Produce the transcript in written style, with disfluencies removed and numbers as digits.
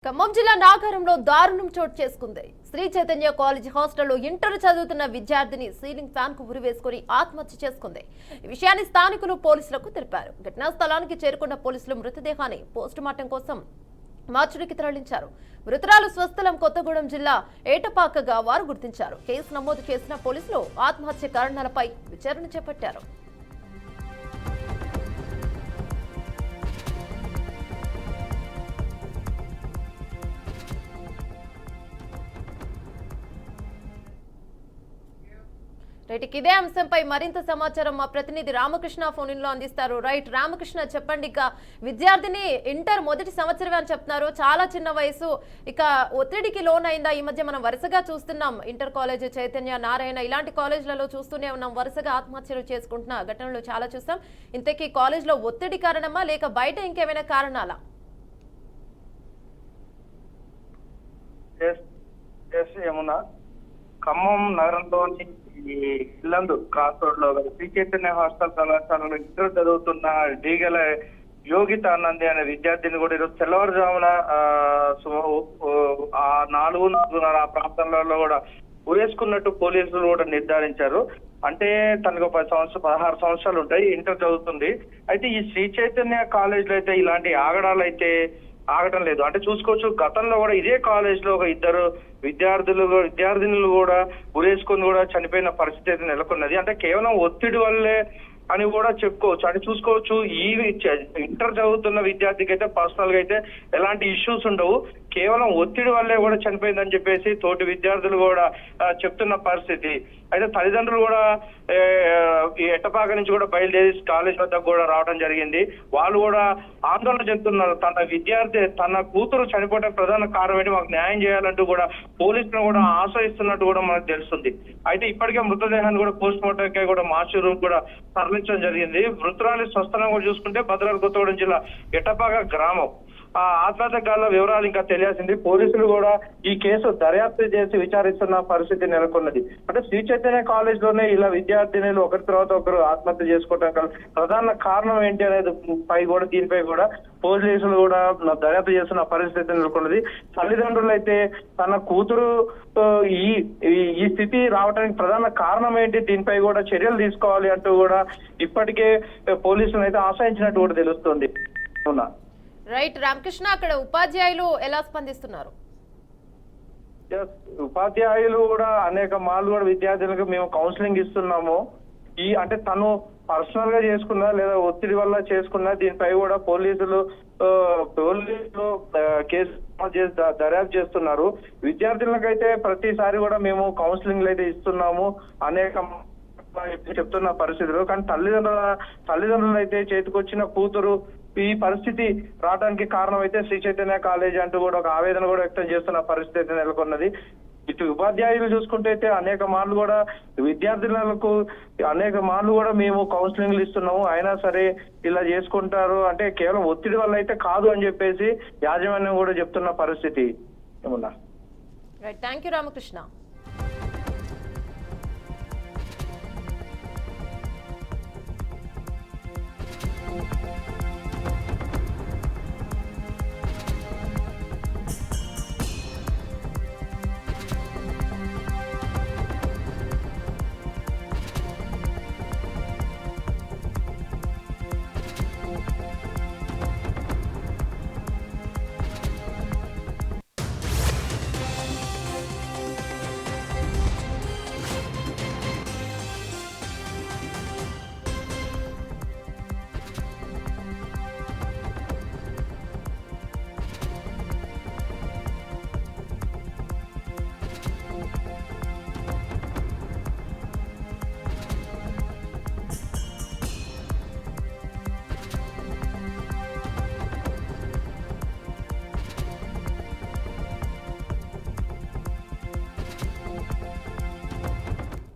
ఖమ్మం జిల్లా నాగారంలో దారుణం చోటు చేసుకుంది. శ్రీ చైతన్య కాలేజ్ హాస్టల్లో ఇంటర్ చదువుతున్న విద్యార్థిని సీలింగ్ ఫ్యాన్ కు ఉరివేసుకుని ఆత్మహత్య చేసుకుంది. ఈ విషయాన్ని స్థానికులు పోలీసులకు తెలిపారు. ఘటనా స్థలానికి చేరుకున్న పోలీసులు మృతదేహాన్ని పోస్టుమార్టం కోసం మార్చురికి తరలించారు. మృతురాలు స్వస్థలం కొత్తగూడెం జిల్లా ఏటపాకగా వారు గుర్తించారు. కేసు నమోదు చేసిన పోలీసులు ఆత్మహత్య కారణాలపై విచారణ చేపట్టారు. రైట్, ఇదే అంశంపై మరింత సమాచారం మా ప్రతినిధి రామకృష్ణ ఫోన్ లో అందిస్తారు. రైట్ రామకృష్ణ, చెప్పండి. ఇక విద్యార్థిని ఇంటర్ మొదటి సంవత్సరమే అని చెప్తున్నారు, చాలా చిన్న వయసు. ఇక ఒత్తిడికి లోన్ అయిందా? ఈ మధ్య మనం వరుసగా చూస్తున్నాం, ఇంటర్ కాలేజ్, చైతన్య, నారాయణ ఇలాంటి కాలేజ్లలో చూస్తూనే ఉన్నాం. వరుసగా ఆత్మహత్యలు చేసుకుంటున్న ఘటనలు చాలా చూస్తాం. ఇంతకీ కాలేజ్ లో ఒత్తిడి కారణమా లేక బయట ఇంకేమైనా కారణాలా? ఖమ్మం నగరంలోని ఈ ఇల్లందు క్రాస్ రోడ్ లో శ్రీ చైతన్య హాస్టల్ కళాశాలలో ఇంటర్ చదువుతున్న డీగల యోగిత ఆనంది అనే విద్యార్థిని కూడా ఈరోజు తెల్లవారుజామున 4:30 ఆ ప్రాంతాలలో కూడా ఉరేసుకున్నట్టు పోలీసులు కూడా నిర్ధారించారు. అంటే తనకు 16 సంవత్సరాలు ఉంటాయి, ఇంటర్ చదువుతుంది. అయితే ఈ శ్రీ చైతన్య కాలేజ్ లో అయితే ఇలాంటి ఆగటం లేదు. అంటే చూసుకోవచ్చు, గతంలో కూడా ఇదే కాలేజ్ లో ఒక ఇద్దరు విద్యార్థినులు కూడా ఉరేసుకొని కూడా చనిపోయిన పరిస్థితి అయితే నెలకొన్నది. అంటే కేవలం ఒత్తిడి వల్లే అని కూడా చెప్పుకోవచ్చు. అంటే చూసుకోవచ్చు, ఈ ఇంటర్ చదువుతున్న విద్యార్థికి అయితే పర్సనల్ గా అయితే ఎలాంటి ఇష్యూస్ ఉండవు, కేవలం ఒత్తిడి వల్లే కూడా చనిపోయిందని చెప్పేసి తోటి విద్యార్థులు కూడా చెప్తున్న పరిస్థితి. అయితే తల్లిదండ్రులు కూడా ఈ ఎట్టపాక నుంచి కూడా బయలుదేరి కాలేజ్ వద్దకు కూడా రావడం జరిగింది. వాళ్ళు కూడా ఆందోళన చెందుతున్నారు. తన కూతురు చనిపోవడం ప్రధాన కారణం ఏంటి, మాకు న్యాయం చేయాలంటూ కూడా పోలీసులను కూడా ఆశ్రయిస్తున్నట్టు కూడా మనకు తెలుస్తుంది. అయితే ఇప్పటికే మృతదేహాన్ని కూడా పోస్ట్ మార్టంకి కూడా మార్చి రూమ్ కూడా తరలించడం జరిగింది. మృతురాలి స్వస్థలం కూడా చూసుకుంటే భద్రాద్రి కొత్తగూడెం జిల్లా ఎట్టపాక గ్రామం. ఆత్మహత్యకాల వివరాలు ఇంకా తెలియాల్సింది. పోలీసులు కూడా ఈ కేసు దర్యాప్తు చేసి విచారిస్తున్న పరిస్థితి నెలకొన్నది. అంటే శ్రీ చైతన్య కాలేజ్ లోనే ఇలా విద్యార్థినులు ఒకరి తర్వాత ఒకరు ఆత్మహత్య చేసుకోవడం ప్రధాన కారణం ఏంటి అనేది దీనిపై కూడా పోలీసులు కూడా దర్యాప్తు చేస్తున్న పరిస్థితి నెలకొన్నది. తల్లిదండ్రులు అయితే తన కూతురు ఈ స్థితి రావడానికి ప్రధాన కారణం ఏంటి, దీనిపై కూడా చర్యలు తీసుకోవాలి అంటూ కూడా ఇప్పటికే పోలీసులు అయితే ఆశ్రయించినట్టు కూడా తెలుస్తుంది. అవునా రైట్ రామకృష్ణ, అక్కడ ఉపాధ్యాయులు ఎలా స్పందిస్తున్నారు? ఉపాధ్యాయులు కూడా అనేక మార్లు కూడా విద్యార్థులకు మేము కౌన్సిలింగ్ ఇస్తున్నాము. అంటే తను పర్సనల్ గా చేసుకున్నా లేదా ఒత్తిడి వల్ల చేసుకున్నా దీనిపై కూడా పోలీసులు కేసు దర్యాప్తు చేస్తున్నారు. విద్యార్థులకైతే ప్రతిసారి కూడా మేము కౌన్సిలింగ్ అయితే ఇస్తున్నాము అనేక చెప్తున్న పరిస్థితులు. కానీ తల్లిదండ్రులు అయితే చేతికొచ్చిన కూతురు ఈ పరిస్థితి రావడానికి కారణం అయితే శ్రీ చైతన్య కాలేజ్ అంటూ కూడా ఒక ఆవేదన కూడా వ్యక్తం చేస్తున్న పరిస్థితి నెలకొన్నది. ఇటు ఉపాధ్యాయులు చూసుకుంటే అయితే అనేక మార్లు కూడా విద్యార్థులకు కూడా మేము కౌన్సిలింగ్లు ఇస్తున్నాము, అయినా సరే ఇలా చేసుకుంటారు. అంటే కేవలం ఒత్తిడి వల్ల అయితే కాదు అని చెప్పేసి యాజమాన్యం కూడా చెప్తున్న పరిస్థితి. ఏమన్నా థ్యాంక్ యూ రామకృష్ణ.